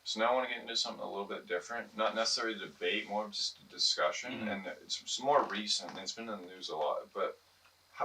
So now I want to get into something a little bit different. Not necessarily a debate, more of just a discussion. Mm-hmm. And it's more recent. It's been in the news a lot. But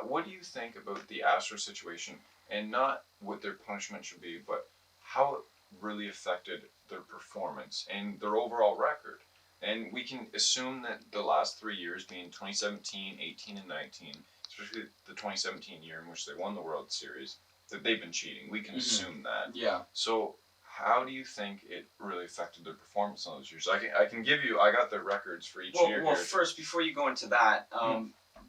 what do you think about the Astros situation? And not what their punishment should be, but how it really affected their performance and their overall record. And we can assume that the last 3 years, being 2017, 18, and 19, especially the 2017 year in which they won the World Series, that they've been cheating. We can assume that. Yeah. So how do you think it really affected their performance in those years? I can give you, I got their records for each year. Well, first, before you go into that,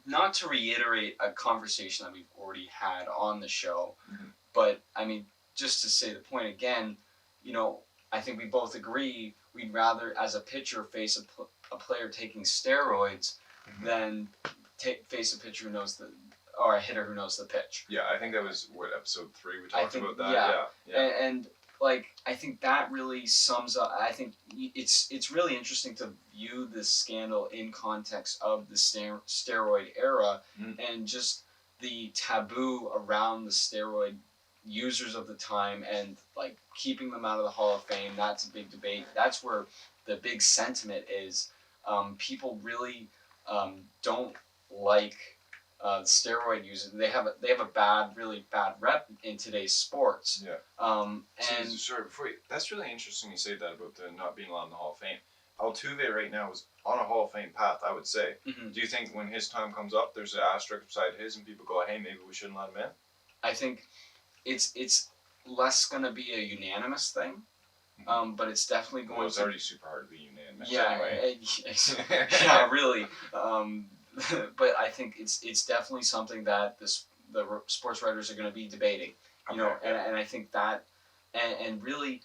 not to reiterate a conversation that we've already had on the show, but I mean, just to say the point again, I think we both agree we'd rather, as a pitcher, face a player taking steroids than face a pitcher who knows or a hitter who knows the pitch. Yeah, I think that was, episode 3 we talked about that. Yeah. And I think that really sums up. I think it's really interesting to view this scandal in context of the steroid era and just the taboo around the steroid users of the time and keeping them out of the Hall of Fame. That's a big debate. That's where the big sentiment is. People really don't like steroid users. They have a really bad rep in today's sports. Yeah. And sorry, that's really interesting you say that about the not being allowed in the Hall of Fame. Altuve right now is on a Hall of Fame path, I would say. Do you think when his time comes up, there's an asterisk beside his, and people go, "Hey, maybe we shouldn't let him in"? I think it's less going to be a unanimous thing, but it's definitely going. Well, it's already super hard to be unanimous. Yeah. Anyway. Yeah. Really. But I think it's definitely something that the sports writers are going to be debating, and I think that, and really,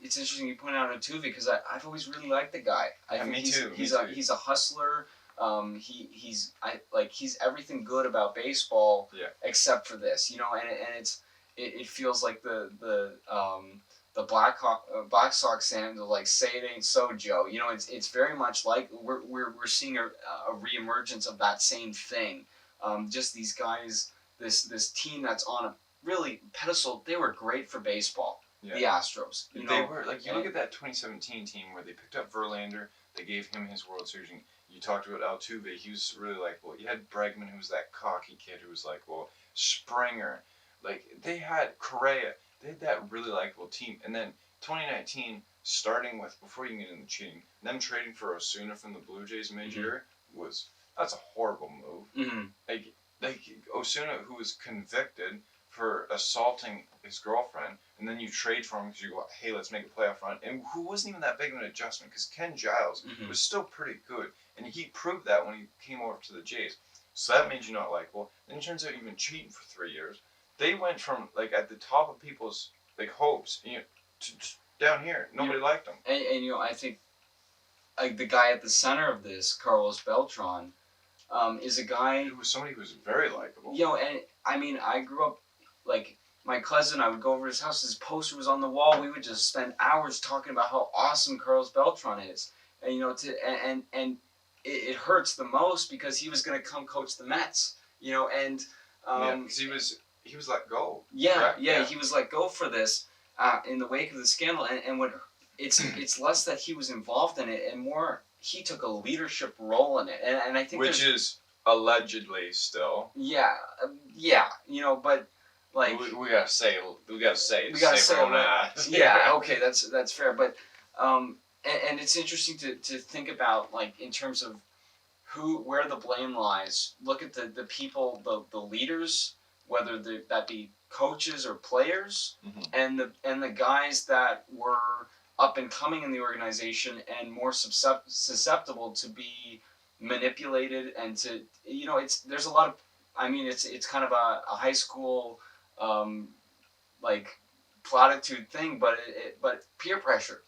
it's interesting you point out Altuve because I've always really liked the guy. I think me too. He's a hustler. He's everything good about baseball, except for this, and it feels like the Black Sox saying to say it ain't so, Joe. It's very much like we're seeing a reemergence of that same thing. Just these guys, this team that's on a really pedestal. They were great for baseball. Yeah. The Astros. They were you look at that 2017 team where they picked up Verlander. They gave him his World Series. And you talked about Altuve. He was really likable. You had Bregman, who was that cocky kid who was likable. Springer. They had Correa. They had that really likable team. And then 2019, starting with, before you get into cheating, them trading for Osuna from the Blue Jays mid-year, that's a horrible move. Osuna, who was convicted for assaulting his girlfriend, and then you trade for him because you go, hey, let's make a playoff run, and who wasn't even that big of an adjustment because Ken Giles was still pretty good, and he proved that when he came over to the Jays. So that made you not likable. Then it turns out you've been cheating for 3 years. They went from at the top of people's hopes, to down here. Nobody liked them. And I think the guy at the center of this, Carlos Beltran, is a guy who was somebody who was very likable. And I mean, I grew up my cousin. I would go over to his house. His poster was on the wall. We would just spend hours talking about how awesome Carlos Beltran is, and and it hurts the most because he was going to come coach the Mets. Because he was let go. Yeah, he was let go for this in the wake of the scandal, and when it's less that he was involved in it, and more he took a leadership role in it, and I think which is allegedly still. Yeah, but we gotta say it. We gotta say it. Yeah, okay, that's fair, but and it's interesting to think about in terms of where the blame lies. Look at the people, the leaders, whether that be coaches or players, and the guys that were up and coming in the organization and more susceptible to be manipulated and to there's a lot of it's kind of a high school platitude thing, but peer pressure,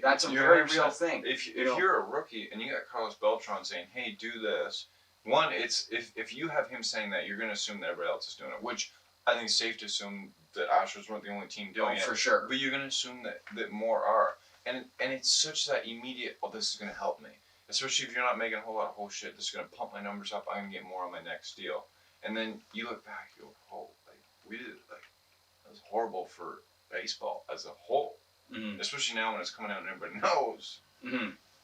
that's a very real thing. If you're a rookie and you got Carlos Beltran saying, hey, do this, one, it's if you have him saying that, you're going to assume that everybody else is doing it, which I think is safe to assume that Astros weren't the only team doing it. For sure. But you're going to assume that more are. And it's such that immediate, this is going to help me. Especially if you're not making a whole lot of shit, this is going to pump my numbers up, I'm going to get more on my next deal. And then you look back, you go, we did, that was horrible for baseball as a whole. especially now when it's coming out and everybody knows.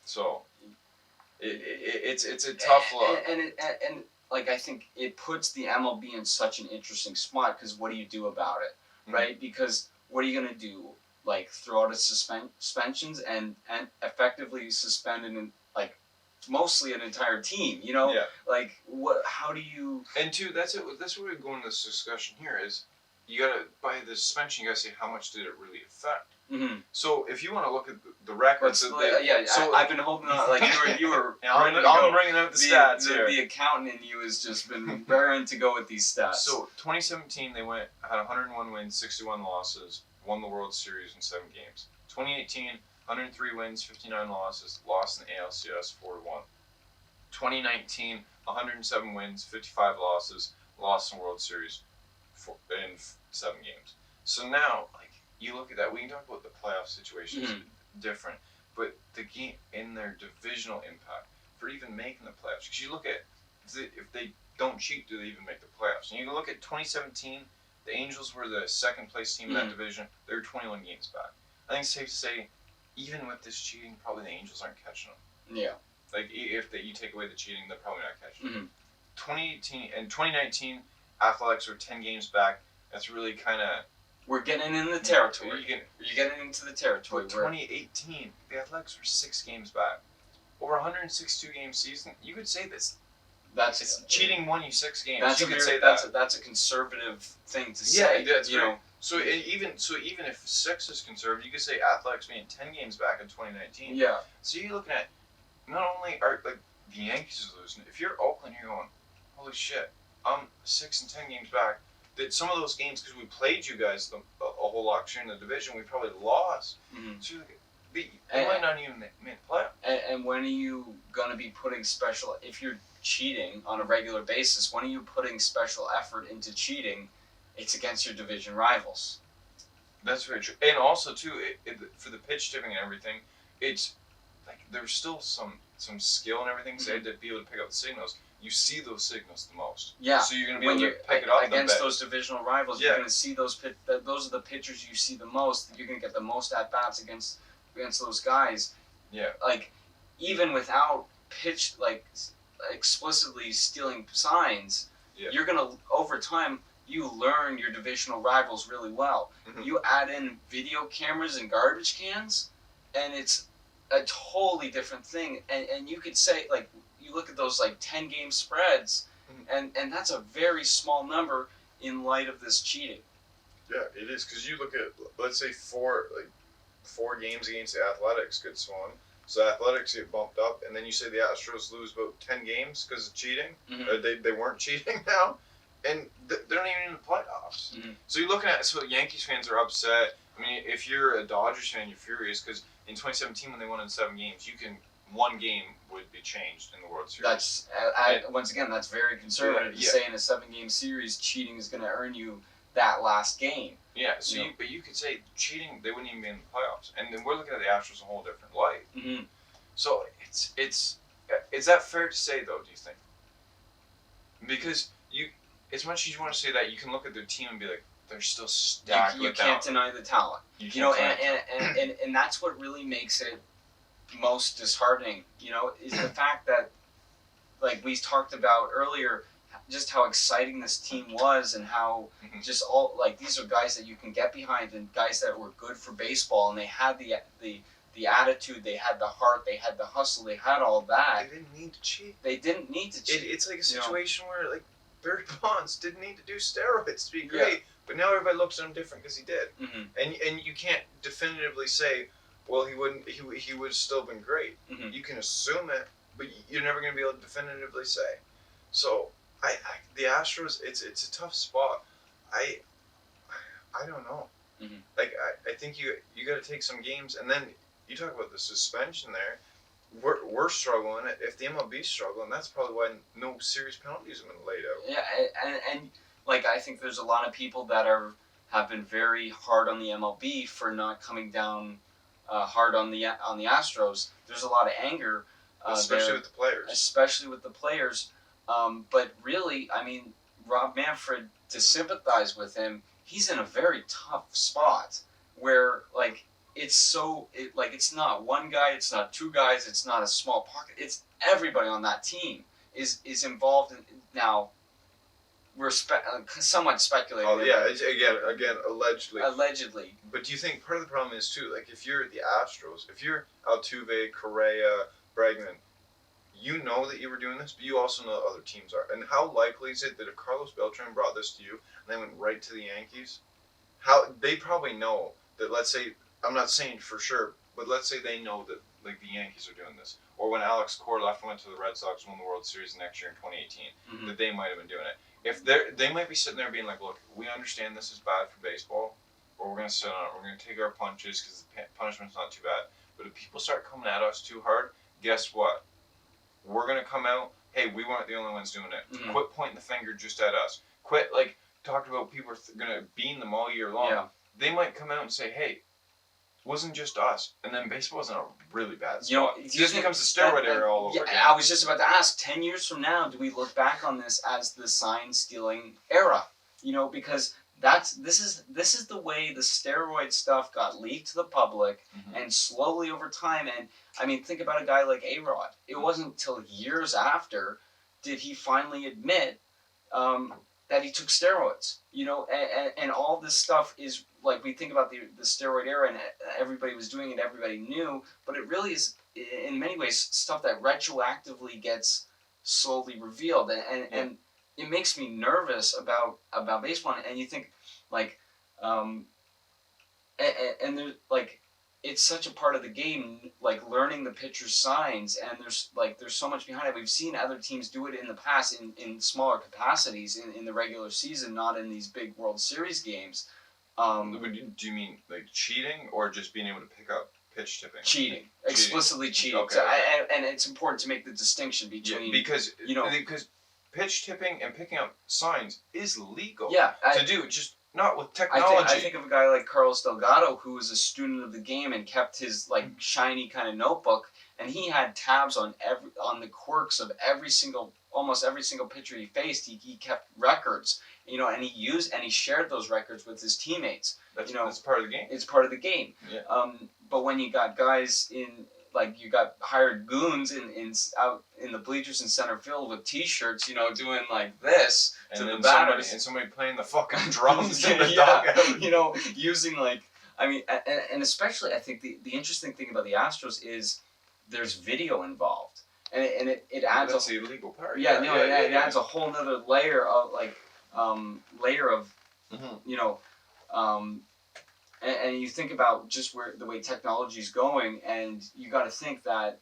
So it's a tough look. And like I think it puts the MLB in such an interesting spot because what do you do about it, right? Because what are you gonna do? Like throw out a suspensions and effectively suspend like mostly an entire team, you know? Yeah. Like what? How do you? And two, that's it. That's where we go into this discussion here. Is you gotta by the suspension, you gotta say how much did it really affect. So if you want to look at the records, so I've been holding on. Like you were. I'm bringing out the stats here. The accountant in you has just been raring to go with these stats. So 2017, they had 101 wins, 61 losses, won the World Series in 7 games. 2018, 103 wins, 59 losses, lost in the ALCS 4-1. 2019, 107 wins, 55 losses, lost in the World Series in 7 games. So now, like, you look at that, we can talk about the playoff situations different, but the game in their divisional impact for even making the playoffs. Because you look at if they don't cheat, do they even make the playoffs? And you look at 2017, the Angels were the second place team in that division. They were 21 games back. I think it's safe to say, even with this cheating, probably the Angels aren't catching them. Yeah. Like if you take away the cheating, they're probably not catching them. 2018 and 2019, Athletics were 10 games back. That's really kind of. We're getting in the territory. You're getting into the territory. But 2018, the Athletics were 6 games back. Over 162 game season, you could say this. It's cheating won you 6 games. That's that's a conservative thing to say. Yeah, that's right. So even if 6 is conservative, you could say Athletics being 10 games back in 2019. Yeah. So you're looking at not only are like the Yankees are losing. If you're Oakland, you're going, holy shit, I'm 6 and 10 games back. That some of those games, because we played you guys a whole lot in the division, we probably lost. So they might not even make the playoff. And when are you gonna be putting special? If you're cheating on a regular basis, when are you putting special effort into cheating? It's against your division rivals. That's very true. And also too, for the pitch tipping and everything, it's like there's still some skill and everything. So to be able to pick up the signals. You see those signals the most. Yeah. So you're going to be able to pick it up against those divisional rivals. You're going to see those are the pitchers you see the most. You're going to get the most at bats against those guys. Yeah. Like even without pitch explicitly stealing signs, you're going to over time you learn your divisional rivals really well. You add in video cameras and garbage cans, and it's a totally different thing. And you could say like. You look at those 10-game spreads, and that's a very small number in light of this cheating. Yeah, it is because you look at let's say 4 games against the Athletics get swung, so Athletics get bumped up, and then you say the Astros lose about 10 games because of cheating. They weren't cheating now, and they're not even in the playoffs. So you're looking at Yankees fans are upset. I mean, if you're a Dodgers fan, you're furious because in 2017 when they won in 7 games, one game would be changed in the World Series. That's once again, that's very conservative to say in a 7-game series, cheating is going to earn you that last game. Yeah, so but you could say cheating, they wouldn't even be in the playoffs, and then we're looking at the Astros in a whole different light. So is that fair to say though? Do you think? Because as much as you want to say that, you can look at their team and be like, they're still stacked. You can't deny the talent. And that's what really makes it most disheartening, is the fact that, like we talked about earlier, just how exciting this team was and how just all these are guys that you can get behind and guys that were good for baseball and they had the attitude, they had the heart, they had the hustle, they had all that. They didn't need to cheat. It's like a situation where Barry Bonds didn't need to do steroids to be great, but now everybody looks at him different because he did. And you can't definitively say, well, he wouldn't. He would have still been great. You can assume it, but you're never going to be able to definitively say. So, the Astros, it's a tough spot. I don't know. I think you got to take some games, and then you talk about the suspension there. We're struggling. If the MLB's struggling, that's probably why no serious penalties have been laid out. Yeah, and I think there's a lot of people that have been very hard on the MLB for not coming down. Hard on the Astros. There's a lot of anger, especially with the players. But really, I mean, Rob Manfred, to sympathize with him, he's in a very tough spot where it's not one guy, it's not two guys, it's not a small pocket. It's everybody on that team is involved in now. We're somewhat speculating. Oh yeah, it's, again, allegedly. Allegedly. But do you think part of the problem is too, like if you're the Astros, if you're Altuve, Correa, Bregman, you know that you were doing this, but you also know that other teams are. And how likely is it that if Carlos Beltran brought this to you and they went right to the Yankees, how they probably know that? Let's say, I'm not saying for sure, but let's say they know that like the Yankees are doing this, or when Alex Cora left and went to the Red Sox, won the World Series next year in 2018, that they might have been doing it. If they might be sitting there being like, look, we understand this is bad for baseball, but we're gonna sit on it. We're gonna take our punches because the punishment's not too bad. But if people start coming at us too hard, guess what? We're gonna come out. Hey, we weren't the only ones doing it. Quit pointing the finger just at us. Quit like talking about people are gonna bean them all year long. Yeah. They might come out and say, hey, wasn't just us, and then baseball's in a really bad spot. It just becomes the steroid era all over again. I was just about to ask, 10 years from now, do we look back on this as the sign-stealing era? Because this is the way the steroid stuff got leaked to the public, and slowly over time, and I mean, think about a guy like A-Rod. It wasn't until years after did he finally admit that he took steroids, and all this stuff is, like, we think about the steroid era and everybody was doing it, everybody knew, but it really is, in many ways, stuff that retroactively gets slowly revealed, and it makes me nervous about baseball, and you think, like, and there's, like, it's such a part of the game, like learning the pitcher's signs, and there's so much behind it. We've seen other teams do it in the past in smaller capacities in the regular season, not in these big World Series games. Do you mean like cheating or just being able to pick up pitch tipping? Cheating. Explicitly cheating. Okay. So and it's important to make the distinction between because pitch tipping and picking up signs is legal. To do, just not with technology. I think of a guy like Carlos Delgado, who was a student of the game and kept his shiny kind of notebook, and he had tabs on the quirks of almost every single pitcher he faced. He kept records, and he shared those records with his teammates. That's part of the game. It's part of the game. Yeah. But when you got guys you got hired goons out in the bleachers in center field with T-shirts, doing like this to the batters, and somebody playing the fucking drums in the dugout. Using and especially I think the interesting thing about the Astros is there's video involved, and it adds that's the illegal part. It adds a whole nother layer of And you think about just the way technology is going, and you got to think that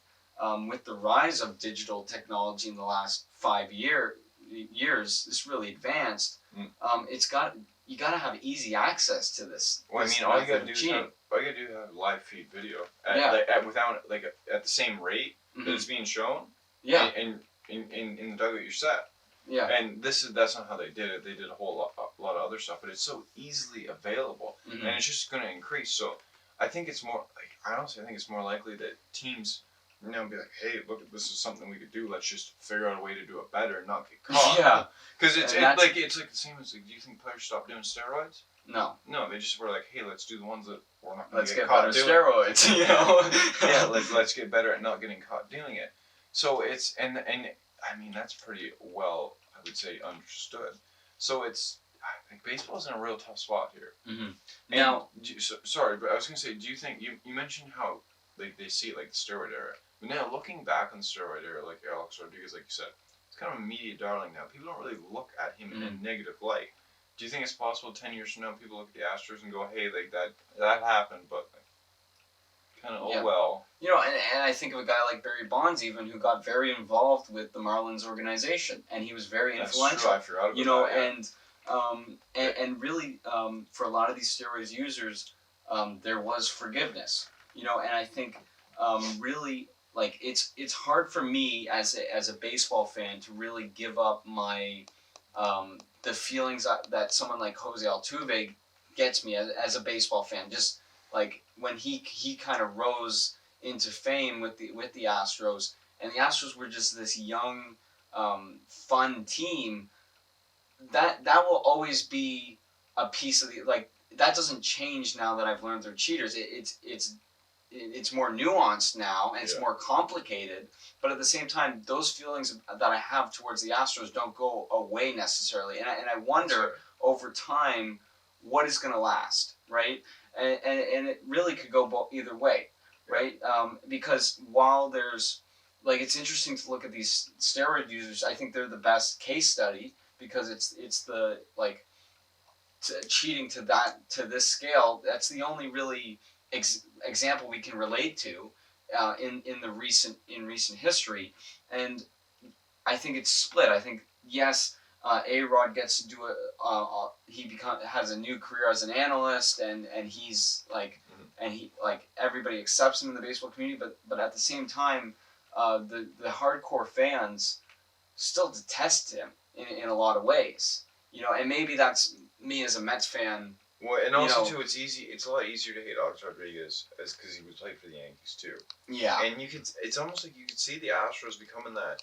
with the rise of digital technology in the last 5 years, it's really advanced. You got to have easy access to this. Well, I mean, all you got to do is have live feed video at the same rate that it's being shown. Yeah. In the dugout you're set. Yeah. And that's not how they did it. They did a whole lot of other stuff, but it's so easily available, and it's just going to increase. So I think it's more I honestly think it's more likely that teams be like, hey, look, this is something we could do. Let's just figure out a way to do it better and not get caught. Yeah. Because it's like the same as do you think players stopped doing steroids? No. No, they just were like, hey, let's do the ones that we're not going to Let's get caught doing. Steroids. Let's get better at not getting caught doing it. So it's and I mean that's pretty well, I would say, understood. So I think baseball's in a real tough spot here. Now, sorry, but I was gonna say, do you think you mentioned how they see the steroid era, but now looking back on the steroid era, like Alex Rodriguez, like you said, it's kind of a media darling now. People don't really look at him in a negative light. Do you think it's possible 10 years from now people look at the Astros and go, hey, that happened, but kind of well. And I think of a guy like Barry Bonds, even, who got very involved with the Marlins organization, and he was very influential. That's true. I forgot about that. And really, for a lot of these steroids users, there was forgiveness. And I think really, it's hard for me as a baseball fan to really give up my the feelings that someone like Jose Altuve gets me as a baseball fan. Just like when he kind of rose into fame with the Astros, and the Astros were just this young, fun team. That will always be a piece of that doesn't change now that I've learned they're cheaters. It's more nuanced now, and it's more complicated. But at the same time, those feelings that I have towards the Astros don't go away necessarily. And I wonder over time what is going to last, right? And it really could go either way, right? Because while there's, like, it's interesting to look at these steroid users. I think they're the best case study because it's the, like, cheating to this scale. That's the only really example we can relate to in recent history, and I think it's split. I think yes, A-Rod gets to do has a new career as an analyst, and he's like, and he, like, everybody accepts him in the baseball community, but at the same time, the hardcore fans still detest him in a lot of ways, and maybe that's me as a Mets fan. Well, and also too, it's a lot easier to hate Alex Rodriguez because he was played for the Yankees too. Yeah. And it's almost like you could see the Astros becoming that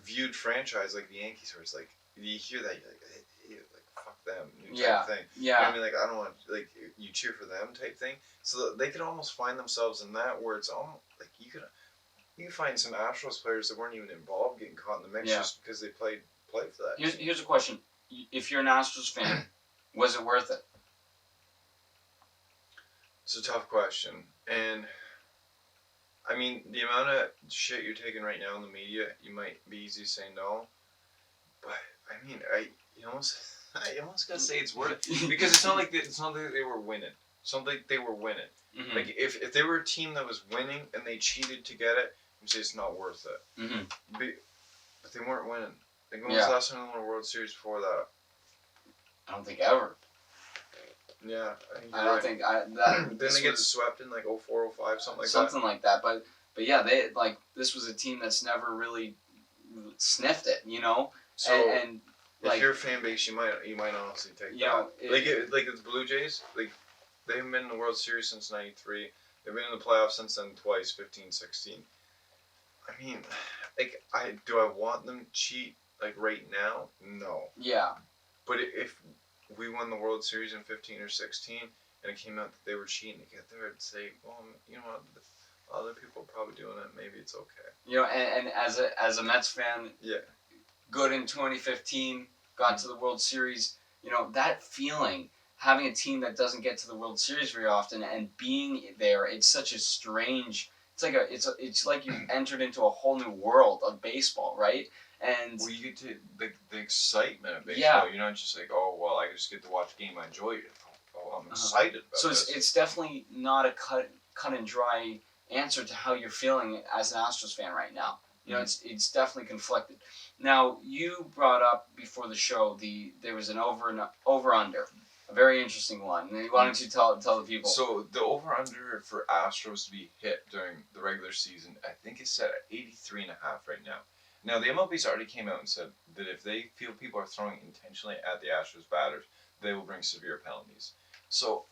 viewed franchise like the Yankees, where it's like you hear that you're like, hey, like fuck them, type thing. Yeah. I mean, like, I don't want, like, you cheer for them type thing. So they could almost find themselves in that, where it's almost like you could find some Astros players that weren't even involved getting caught in the mix just because they played for that. Here's a question: if you're an Astros fan, was it worth it? It's a tough question, and I mean, the amount of shit you're taking right now in the media, you might be easy to say no, but I mean, I almost gotta say it's worth it, because it's not like they were winning. It's not like they were winning. Mm-hmm. Like if they were a team that was winning and they cheated to get it, you'd say it's not worth it. Mm-hmm. But they weren't winning. Like, when was the last time they won a World Series before that? I don't think ever. Yeah, I don't think Then they get swept in like 04, 05, something like that. But yeah, they, like, this was a team that's never really sniffed it, So and if like, you're a fan base, you might honestly take that. Like the Blue Jays, like, they haven't been in the World Series since '93. They've been in the playoffs since then twice, 15, 16. I mean, like, do I want them to cheat, like, right now? No. Yeah. But if we won the World Series in 15 or 16, and it came out that they were cheating to get there, I'd say, well, you know what, other people are probably doing it. Maybe it's okay. And as a Mets fan, good in 2015, got to the World Series. That feeling, having a team that doesn't get to the World Series very often and being there, it's such a strange. It's like you've entered into a whole new world of baseball, right? And well, you get to the excitement of baseball. Yeah. You're not just like, oh, well, I just get to watch the game, I enjoy it. Oh, I'm excited about so this. It's definitely not a cut and dry answer to how you're feeling as an Astros fan right now. It's definitely conflicted. Now, you brought up before the show there was an over under, a very interesting one. Why don't you tell the people? So the over under for Astros to be hit during the regular season, I think is set at 83.5 right now. Now, the MLB's already came out and said that if they feel people are throwing intentionally at the Astros batters, they will bring severe penalties. So,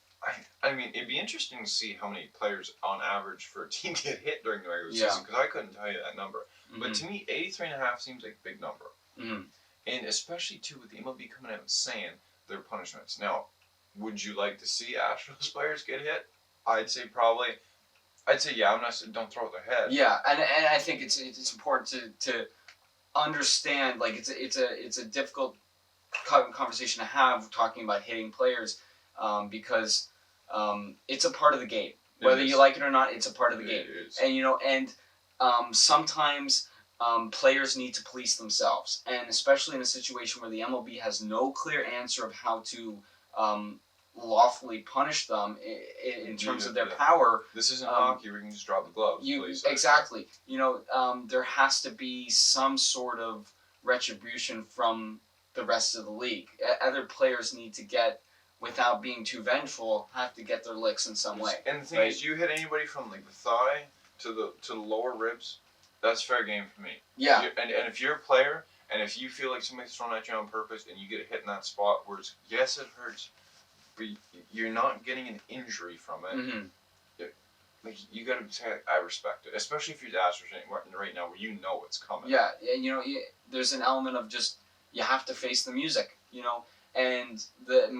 I mean, it'd be interesting to see how many players on average for a team get hit during the regular season, because I couldn't tell you that number. Mm-hmm. But to me, 83.5 seems like a big number. Mm-hmm. And especially, too, with the MLB coming out and saying their punishments. Now, would you like to see Astros players get hit? I'd say probably. I'd say, yeah, don't throw at their head. Yeah, and I think it's important to understand, like, it's a difficult conversation to have talking about hitting players, because it's a part of the game. Whether you like it or not, it's a part of the game. And sometimes players need to police themselves, and especially in a situation where the MLB has no clear answer of how to lawfully punish them in terms of their power. This isn't hockey where you can just drop the gloves. Exactly. There has to be some sort of retribution from the rest of the league. Other players need to get, without being too vengeful, have to get their licks in some way. And the thing is, you hit anybody from, like, the thigh to the lower ribs, that's fair game for me. Yeah. And if you're a player, and if you feel like somebody's thrown at you on purpose, and you get a hit in that spot where yes, it hurts, but you're not getting an injury from it. Mm-hmm. Like, you gotta say, I respect it, especially if you're the Astros right now, where you know it's coming. Yeah, and there's an element of just, you have to face the music, and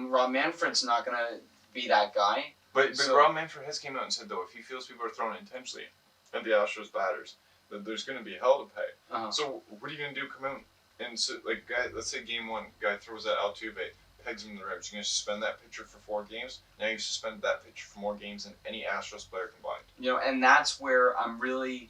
Rob Manfred's not gonna be that guy. But So- Rob Manfred has came out and said, though, if he feels people are throwing intentionally at the Astros batters, that there's going to be hell to pay. Uh-huh. So what are you going to do? Come out and, like, guy, let's say game one, guy throws that Altuve, pegs him in the ribs. You're going to suspend that pitcher for 4 games? Now you've suspended that pitcher for more games than any Astros player combined. And that's where I'm really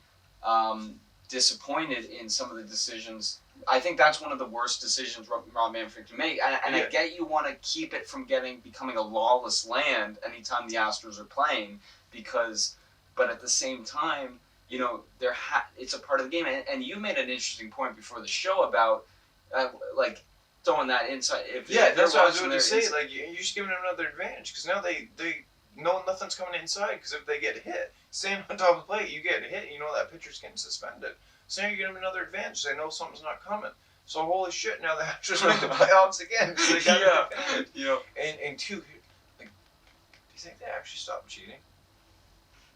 disappointed in some of the decisions. I think that's one of the worst decisions Rob Manfred can make. And I get you want to keep it from becoming a lawless land anytime the Astros are playing, but at the same time, it's a part of the game. And you made an interesting point before the show about like throwing that inside. That's what I was going to say. Like, you're just giving them another advantage because now they know nothing's coming inside. Because if they get hit, staying on top of the plate, you get hit, that pitcher's getting suspended. So now you give them another advantage. They know something's not coming. So holy shit! Now the Astros make the playoffs again. So they got And two, like, do you think they actually stopped cheating?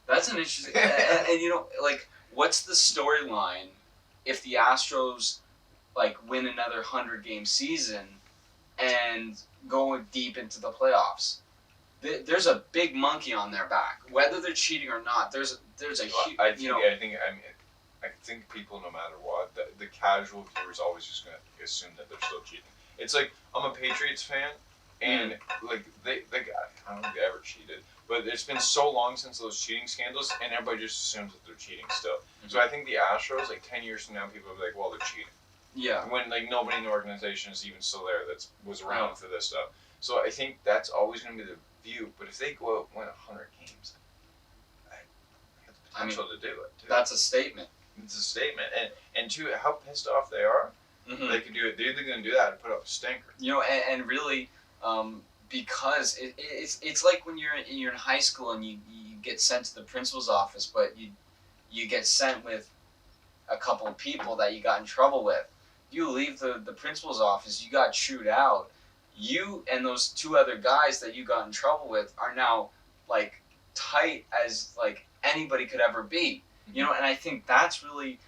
That's an interesting. and like, what's the storyline if the Astros win another 100-game season and go deep into the playoffs? There's a big monkey on their back, whether they're cheating or not. There's a huge. I think people, no matter what, the casual viewer is always just gonna assume that they're still cheating. It's like I'm a Patriots fan, and like they I don't think they ever cheated, but it's been so long since those cheating scandals, and everybody just assumes that they're cheating still. Mm-hmm. So I think the Astros, 10 years from now, people will be like, well, they're cheating. Yeah. When nobody in the organization is even still there that was around for this stuff. So I think that's always gonna be the view. But if they go out and win 100 games, they have the potential to do it. Too. That's a statement. It's a statement, and two, how pissed off they are. Mm-hmm. They can do it. They're either going to do that or put up a stinker. And really, because it's like when you're in high school and you get sent to the principal's office, but you get sent with a couple of people that you got in trouble with. You leave the principal's office, you got chewed out. You and those 2 other guys that you got in trouble with are now tight as anybody could ever be. And I think that's really,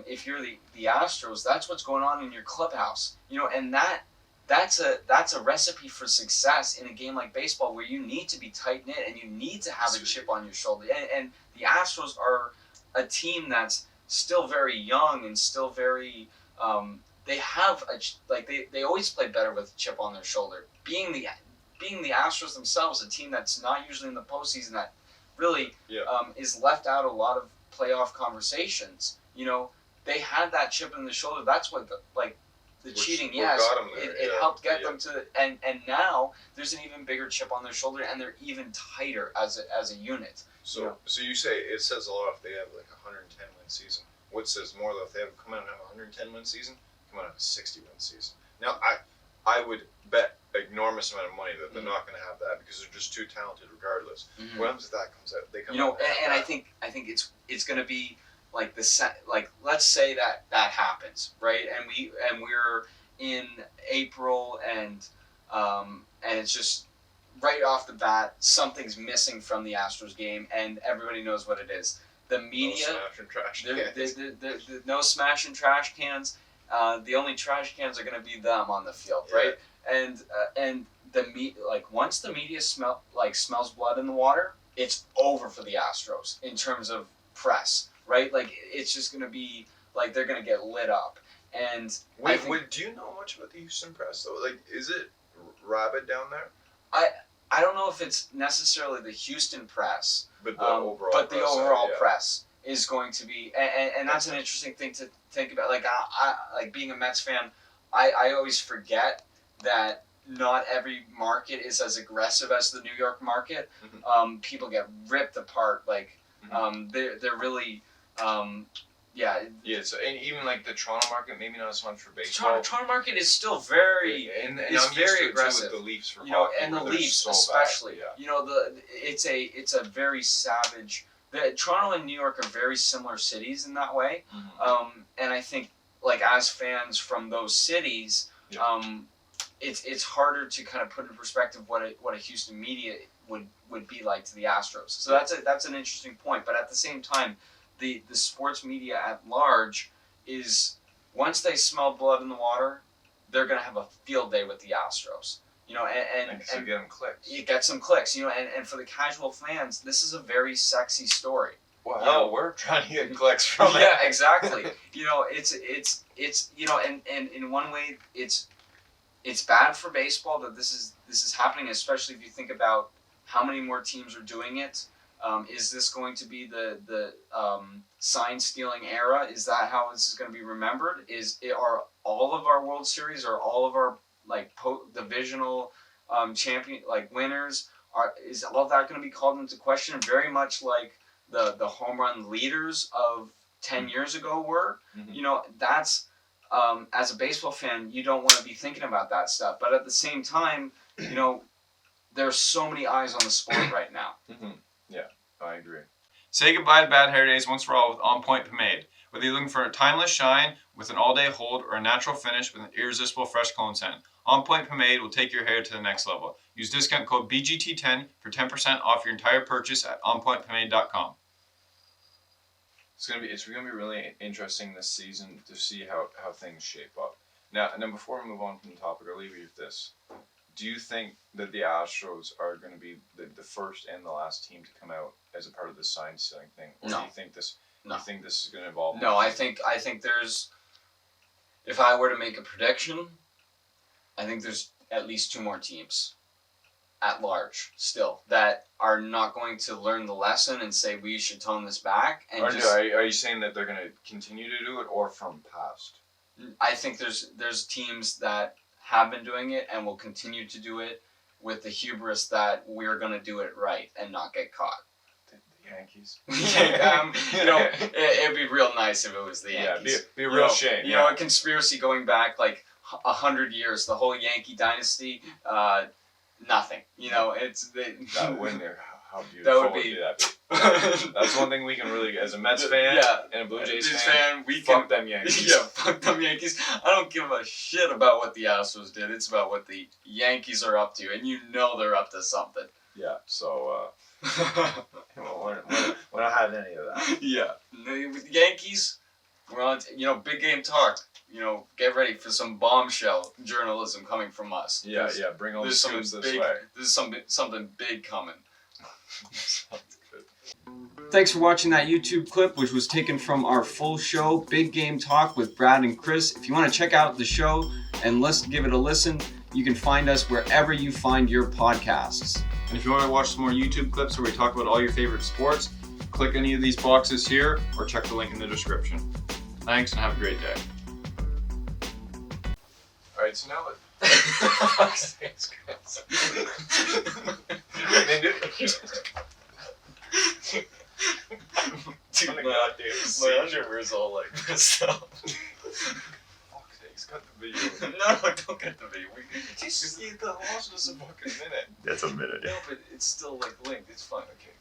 if you're the Astros, that's what's going on in your clubhouse. And that's a recipe for success in a game like baseball where you need to be tight knit and you need to have a chip on your shoulder. And the Astros are a team that's still very young and still very. They have they always play better with a chip on their shoulder. Being the Astros themselves, a team that's not usually in the postseason, that really is left out a lot of playoff conversations. They had that chip in the shoulder. That's what the cheating. Yes, it helped get them to. And now there's an even bigger chip on their shoulder, and they're even tighter as a unit. So you say it says a lot if they have a 110 win season. What says more though if they come out and have a 110 win season, come out and have a 60 win season. Now I would bet an enormous amount of money that they're not going to have that because they're just too talented regardless. What happens if that comes out? They come out and I think it's going to be let's say that happens, right? And we're in April and it's just right off the bat something's missing from the Astros game and everybody knows what it is. The media, no smashing trash cans. The only trash cans are going to be them on the field, right? And once the media smells blood in the water, it's over for the Astros in terms of press, right? It's just going to be they're going to get lit up. And do you know much about the Houston press though? Is it rabid down there? I don't know if it's necessarily the Houston press, but the overall press is going to be, and that's an interesting thing to think about. I being a Mets fan, I always forget that not every market is as aggressive as the New York market. Mm-hmm. People get ripped apart. They're really. So and even the Toronto market, maybe not as much for baseball. Toronto market is still very very aggressive. With the Leafs for hockey, and the Leafs so especially. Bad. It's a very savage. Toronto and New York are very similar cities in that way, and I think as fans from those cities, it's harder to kind of put in perspective what a Houston media would be like to the Astros. So that's an interesting point, but at the same time. The sports media at large is once they smell blood in the water, they're going to have a field day with the Astros. You know, and get them clicks. You get some clicks. You know, and for the casual fans, this is a very sexy story. Well, hell, we're trying to get clicks from it. Yeah, exactly. You know, it's you know, and in one way, it's bad for baseball that this is happening, especially if you think about how many more teams are doing it. Is this going to be the sign stealing era? Is that how this is going to be remembered? Are all of our World Series or all of our like divisional champion like winners is all of that going to be called into question? Very much like the home run leaders of 10 years ago were. Mm-hmm. You know, that's as a baseball fan, you don't want to be thinking about that stuff. But at the same time, you know, there's so many eyes on the sport right now. Mm-hmm. Yeah, I agree. Say goodbye to bad hair days once for all with On Point Pomade. Whether you're looking for a timeless shine with an all-day hold or a natural finish with an irresistible fresh cologne scent, On Point Pomade will take your hair to the next level. Use discount code BGT10 for 10% off your entire purchase at onpointpomade.com. It's gonna be really interesting this season to see how things shape up. Now, and then before we move on from the topic, I'll leave you with this. Do you think that the Astros are going to be the first and the last team to come out as a part of the sign stealing thing? Or No. do you think this? No. You think this is going to evolve? No, I think there's. If I were to make a prediction, I think there's at least 2 more teams, at large, still that are not going to learn the lesson and say we should tone this back. And are you saying that they're going to continue to do it, or from past? I think there's teams that have been doing it and will continue to do it with the hubris that we're going to do it right and not get caught. The Yankees. You know, it'd be real nice if it was the Yankees. Yeah, be a real shame. You know, a conspiracy going back like 100 years, the whole Yankee dynasty, nothing. You know, that wouldn't how beautiful that would be. That's one thing we can really, as a Mets fan and a Blue Jays fan, fuck them Yankees. Yeah, fuck them Yankees. I don't give a shit about what the Astros did. It's about what the Yankees are up to, and you know they're up to something. Yeah, so we're not having any of that. Yeah, with the Yankees, we're on. You know, big game talk. You know, get ready for some bombshell journalism coming from us. Yeah, bring all the scoops this way. There's something big coming. Sounds good. Thanks for watching that YouTube clip, which was taken from our full show, Big Game Talk with Brad and Chris. If you want to check out the show and give it a listen, you can find us wherever you find your podcasts. And if you want to watch some more YouTube clips where we talk about all your favorite sports, click any of these boxes here or check the link in the description. Thanks and have a great day. Alright, so now Dude, my underwear's all like messed up. Fuck's sakes, cut the video. No, don't get the video. Just lost us a fucking minute. That's a minute. No, but it's still like linked. It's fine. Okay.